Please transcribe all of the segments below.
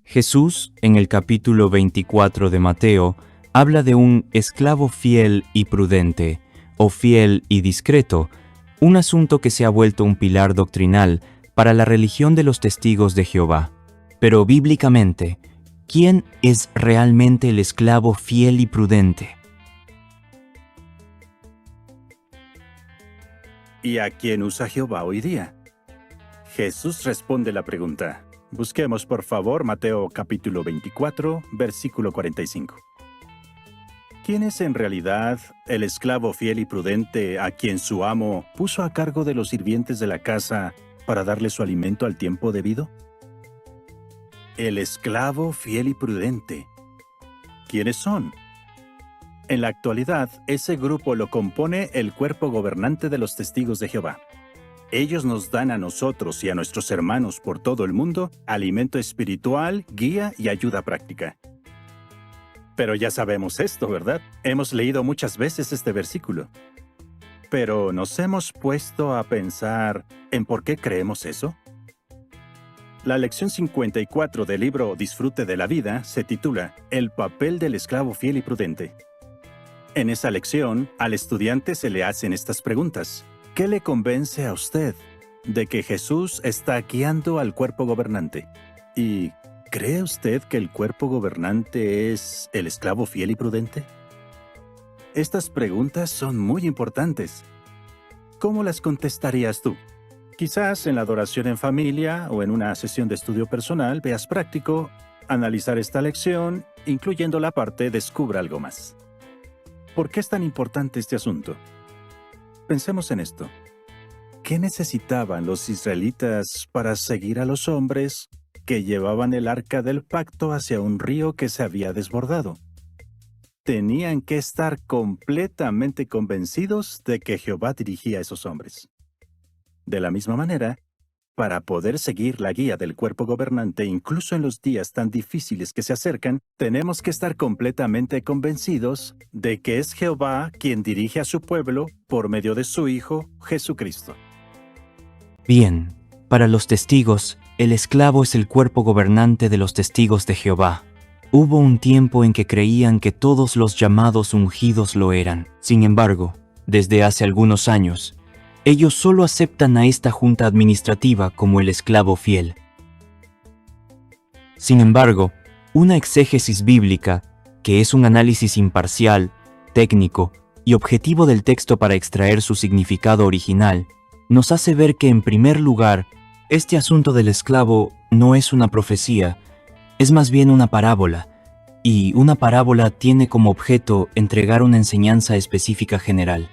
Jesús, en el capítulo 24 de Mateo, habla de un esclavo fiel y prudente, o fiel y discreto, un asunto que se ha vuelto un pilar doctrinal para la religión de los testigos de Jehová. Pero bíblicamente, ¿quién es realmente el esclavo fiel y prudente? ¿Y a quién usa Jehová hoy día? Jesús responde la pregunta. Busquemos por favor Mateo capítulo 24, versículo 45. ¿Quién es en realidad el esclavo fiel y prudente a quien su amo puso a cargo de los sirvientes de la casa para darle su alimento al tiempo debido? El esclavo fiel y prudente. ¿Quiénes son? En la actualidad, ese grupo lo compone el cuerpo gobernante de los testigos de Jehová. Ellos nos dan a nosotros y a nuestros hermanos por todo el mundo alimento espiritual, guía y ayuda práctica. Pero ya sabemos esto, ¿verdad? Hemos leído muchas veces este versículo. Pero ¿nos hemos puesto a pensar en por qué creemos eso? La lección 54 del libro Disfrute de la vida se titula El papel del esclavo fiel y prudente. En esa lección, al estudiante se le hacen estas preguntas. ¿Qué le convence a usted de que Jesús está guiando al cuerpo gobernante? ¿Y cree usted que el cuerpo gobernante es el esclavo fiel y prudente? Estas preguntas son muy importantes. ¿Cómo las contestarías tú? Quizás en la adoración en familia o en una sesión de estudio personal veas práctico analizar esta lección, incluyendo la parte Descubra algo más. ¿Por qué es tan importante este asunto? Pensemos en esto. ¿Qué necesitaban los israelitas para seguir a los hombres que llevaban el arca del pacto hacia un río que se había desbordado? Tenían que estar completamente convencidos de que Jehová dirigía a esos hombres. De la misma manera, para poder seguir la guía del cuerpo gobernante incluso en los días tan difíciles que se acercan, tenemos que estar completamente convencidos de que es Jehová quien dirige a su pueblo por medio de su Hijo, Jesucristo. Bien, para los testigos, el esclavo es el cuerpo gobernante de los testigos de Jehová. Hubo un tiempo en que creían que todos los llamados ungidos lo eran. Sin embargo, desde hace algunos años, ellos solo aceptan a esta junta administrativa como el esclavo fiel. Sin embargo, una exégesis bíblica, que es un análisis imparcial, técnico y objetivo del texto para extraer su significado original, nos hace ver que en primer lugar, este asunto del esclavo no es una profecía, es más bien una parábola, y una parábola tiene como objeto entregar una enseñanza específica general.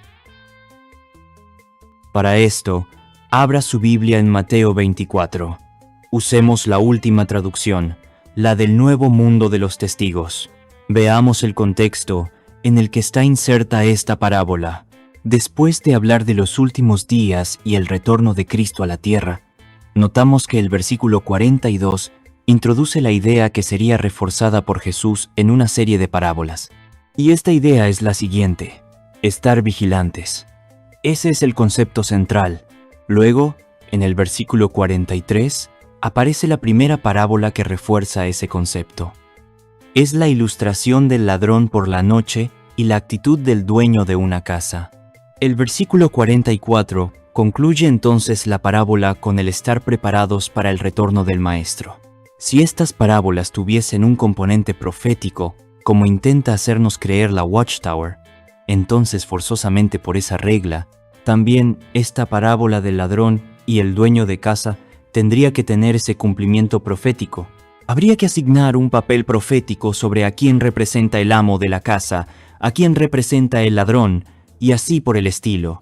Para esto, abra su Biblia en Mateo 24. Usemos la última traducción, la del Nuevo Mundo de los Testigos. Veamos el contexto en el que está inserta esta parábola. Después de hablar de los últimos días y el retorno de Cristo a la tierra, notamos que el versículo 42 introduce la idea que sería reforzada por Jesús en una serie de parábolas. Y esta idea es la siguiente: estar vigilantes. Ese es el concepto central. Luego, en el versículo 43, aparece la primera parábola que refuerza ese concepto. Es la ilustración del ladrón por la noche y la actitud del dueño de una casa. El versículo 44 concluye entonces la parábola con el estar preparados para el retorno del Maestro. Si estas parábolas tuviesen un componente profético, como intenta hacernos creer la Watchtower, entonces forzosamente por esa regla, también esta parábola del ladrón y el dueño de casa tendría que tener ese cumplimiento profético. Habría que asignar un papel profético sobre a quién representa el amo de la casa, a quién representa el ladrón, y así por el estilo.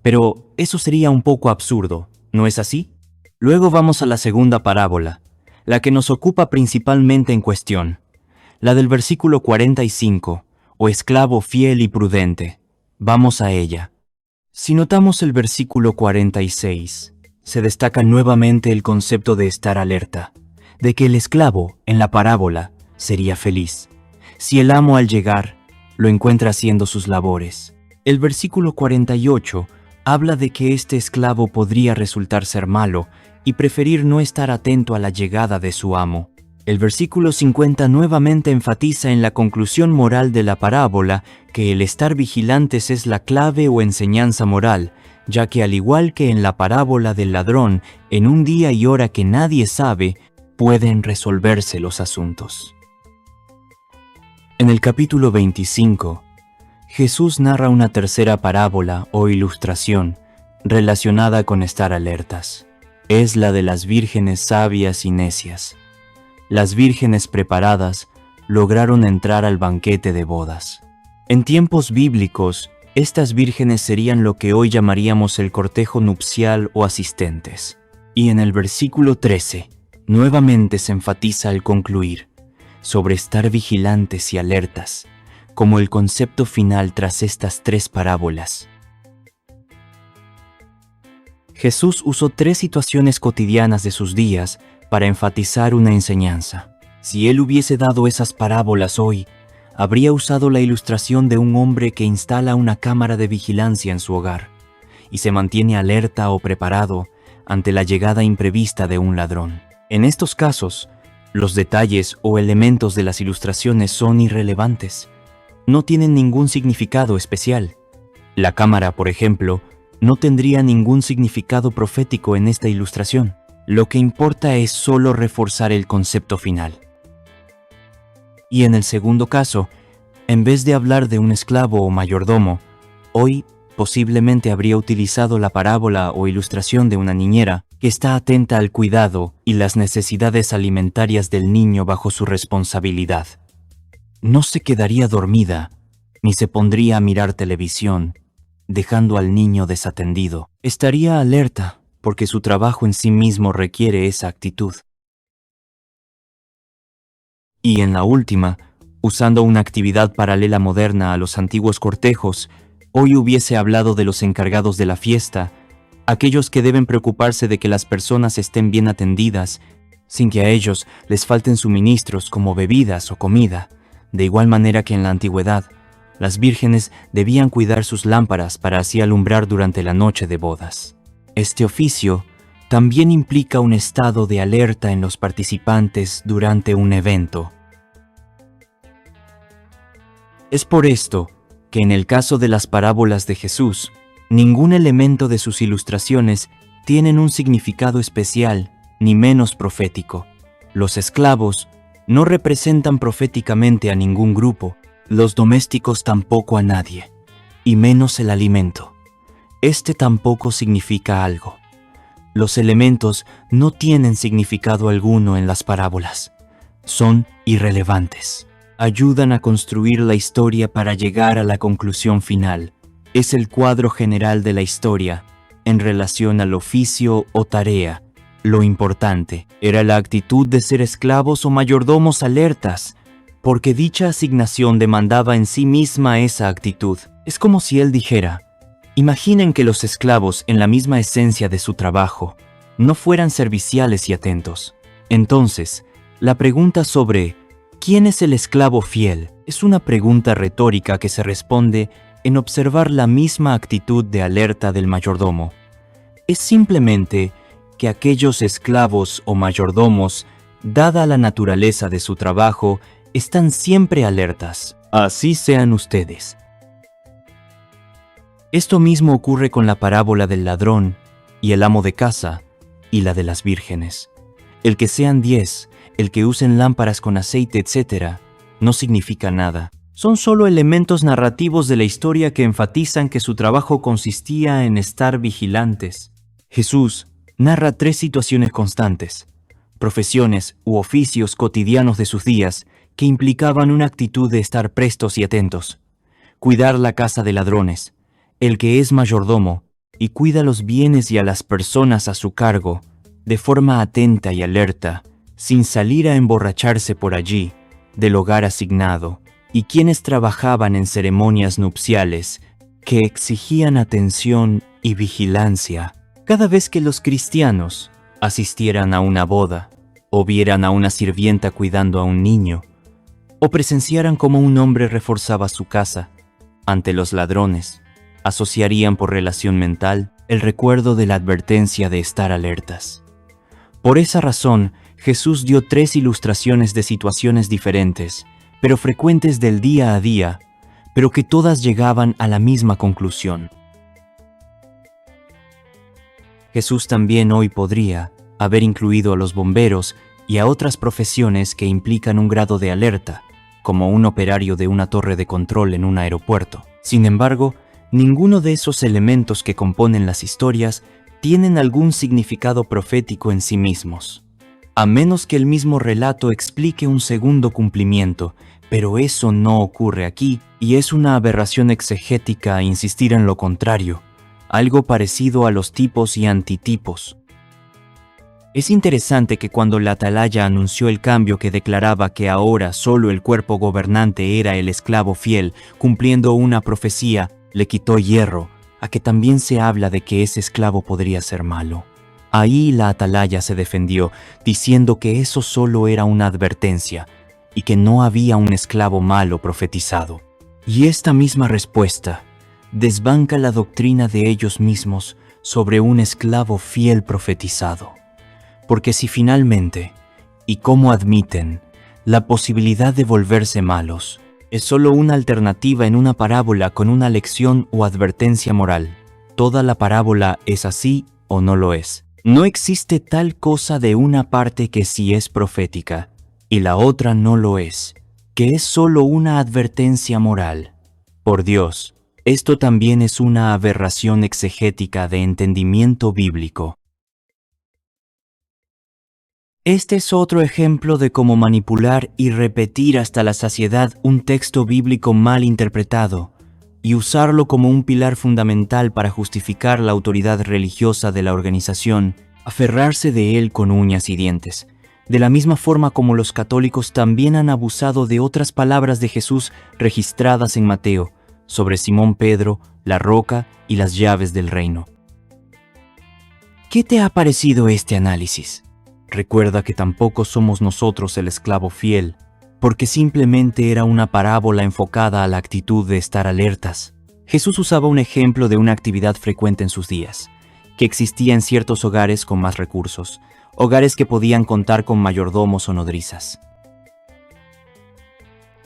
Pero eso sería un poco absurdo, ¿no es así? Luego vamos a la segunda parábola, la que nos ocupa principalmente en cuestión, la del versículo 45, o esclavo fiel y prudente. Vamos a ella. Si notamos el versículo 46, se destaca nuevamente el concepto de estar alerta, de que el esclavo, en la parábola, sería feliz, si el amo al llegar lo encuentra haciendo sus labores. El versículo 48 habla de que este esclavo podría resultar ser malo y preferir no estar atento a la llegada de su amo. El versículo 50 nuevamente enfatiza en la conclusión moral de la parábola que el estar vigilantes es la clave o enseñanza moral, ya que al igual que en la parábola del ladrón, en un día y hora que nadie sabe, pueden resolverse los asuntos. En el capítulo 25, Jesús narra una tercera parábola o ilustración relacionada con estar alertas. Es la de las vírgenes sabias y necias. Las vírgenes preparadas lograron entrar al banquete de bodas. En tiempos bíblicos, estas vírgenes serían lo que hoy llamaríamos el cortejo nupcial o asistentes. Y en el versículo 13, nuevamente se enfatiza al concluir sobre estar vigilantes y alertas, como el concepto final tras estas tres parábolas. Jesús usó tres situaciones cotidianas de sus días para enfatizar una enseñanza. Si él hubiese dado esas parábolas hoy, habría usado la ilustración de un hombre que instala una cámara de vigilancia en su hogar y se mantiene alerta o preparado ante la llegada imprevista de un ladrón. En estos casos, los detalles o elementos de las ilustraciones son irrelevantes. No tienen ningún significado especial. La cámara, por ejemplo, no tendría ningún significado profético en esta ilustración. Lo que importa es solo reforzar el concepto final. Y en el segundo caso, en vez de hablar de un esclavo o mayordomo, hoy posiblemente habría utilizado la parábola o ilustración de una niñera que está atenta al cuidado y las necesidades alimentarias del niño bajo su responsabilidad. No se quedaría dormida, ni se pondría a mirar televisión, dejando al niño desatendido. Estaría alerta, porque su trabajo en sí mismo requiere esa actitud. Y en la última, usando una actividad paralela moderna a los antiguos cortejos, hoy hubiese hablado de los encargados de la fiesta, aquellos que deben preocuparse de que las personas estén bien atendidas, sin que a ellos les falten suministros como bebidas o comida. De igual manera que en la antigüedad, las vírgenes debían cuidar sus lámparas para así alumbrar durante la noche de bodas. Este oficio también implica un estado de alerta en los participantes durante un evento. Es por esto que en el caso de las parábolas de Jesús, ningún elemento de sus ilustraciones tienen un significado especial ni menos profético. Los esclavos no representan proféticamente a ningún grupo, los domésticos tampoco a nadie, y menos el alimento. Este tampoco significa algo. Los elementos no tienen significado alguno en las parábolas. Son irrelevantes. Ayudan a construir la historia para llegar a la conclusión final. Es el cuadro general de la historia en relación al oficio o tarea. Lo importante era la actitud de ser esclavos o mayordomos alertas, porque dicha asignación demandaba en sí misma esa actitud. Es como si él dijera: imaginen que los esclavos, en la misma esencia de su trabajo, no fueran serviciales y atentos. Entonces, la pregunta sobre ¿quién es el esclavo fiel? Es una pregunta retórica que se responde en observar la misma actitud de alerta del mayordomo. Es simplemente que aquellos esclavos o mayordomos, dada la naturaleza de su trabajo, están siempre alertas. Así sean ustedes. Esto mismo ocurre con la parábola del ladrón y el amo de casa y la de las vírgenes. El que sean 10, el que usen lámparas con aceite, etc., no significa nada. Son solo elementos narrativos de la historia que enfatizan que su trabajo consistía en estar vigilantes. Jesús narra 3 situaciones constantes, profesiones u oficios cotidianos de sus días que implicaban una actitud de estar prestos y atentos. Cuidar la casa de ladrones, el que es mayordomo y cuida los bienes y a las personas a su cargo, de forma atenta y alerta, sin salir a emborracharse por allí, del hogar asignado, y quienes trabajaban en ceremonias nupciales que exigían atención y vigilancia. Cada vez que los cristianos asistieran a una boda, o vieran a una sirvienta cuidando a un niño, o presenciaran cómo un hombre reforzaba su casa ante los ladrones, asociarían por relación mental el recuerdo de la advertencia de estar alertas. Por esa razón, Jesús dio 3 ilustraciones de situaciones diferentes, pero frecuentes del día a día, pero que todas llegaban a la misma conclusión. Jesús también hoy podría haber incluido a los bomberos y a otras profesiones que implican un grado de alerta, como un operario de una torre de control en un aeropuerto. Sin embargo, ninguno de esos elementos que componen las historias tienen algún significado profético en sí mismos, a menos que el mismo relato explique un segundo cumplimiento, pero eso no ocurre aquí y es una aberración exegética insistir en lo contrario, algo parecido a los tipos y antitipos. Es interesante que cuando la atalaya anunció el cambio que declaraba que ahora solo el cuerpo gobernante era el esclavo fiel, cumpliendo una profecía, le quitó hierro a que también se habla de que ese esclavo podría ser malo. Ahí la atalaya se defendió, diciendo que eso solo era una advertencia y que no había un esclavo malo profetizado. Y esta misma respuesta desbanca la doctrina de ellos mismos sobre un esclavo fiel profetizado. Porque si finalmente, y como admiten, la posibilidad de volverse malos es solo una alternativa en una parábola con una lección o advertencia moral, toda la parábola es así o no lo es. No existe tal cosa de una parte que sí es profética y la otra no lo es, que es solo una advertencia moral. Por Dios, esto también es una aberración exegética de entendimiento bíblico. Este es otro ejemplo de cómo manipular y repetir hasta la saciedad un texto bíblico mal interpretado y usarlo como un pilar fundamental para justificar la autoridad religiosa de la organización, aferrarse de él con uñas y dientes, de la misma forma como los católicos también han abusado de otras palabras de Jesús registradas en Mateo, sobre Simón Pedro, la roca y las llaves del reino. ¿Qué te ha parecido este análisis? Recuerda que tampoco somos nosotros el esclavo fiel, porque simplemente era una parábola enfocada a la actitud de estar alertas. Jesús usaba un ejemplo de una actividad frecuente en sus días, que existía en ciertos hogares con más recursos, hogares que podían contar con mayordomos o nodrizas.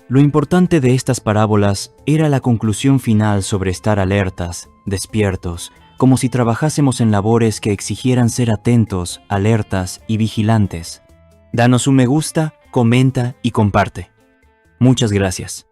Lo importante de estas parábolas era la conclusión final sobre estar alertas, despiertos, como si trabajásemos en labores que exigieran ser atentos, alertas y vigilantes. Danos un me gusta, comenta y comparte. Muchas gracias.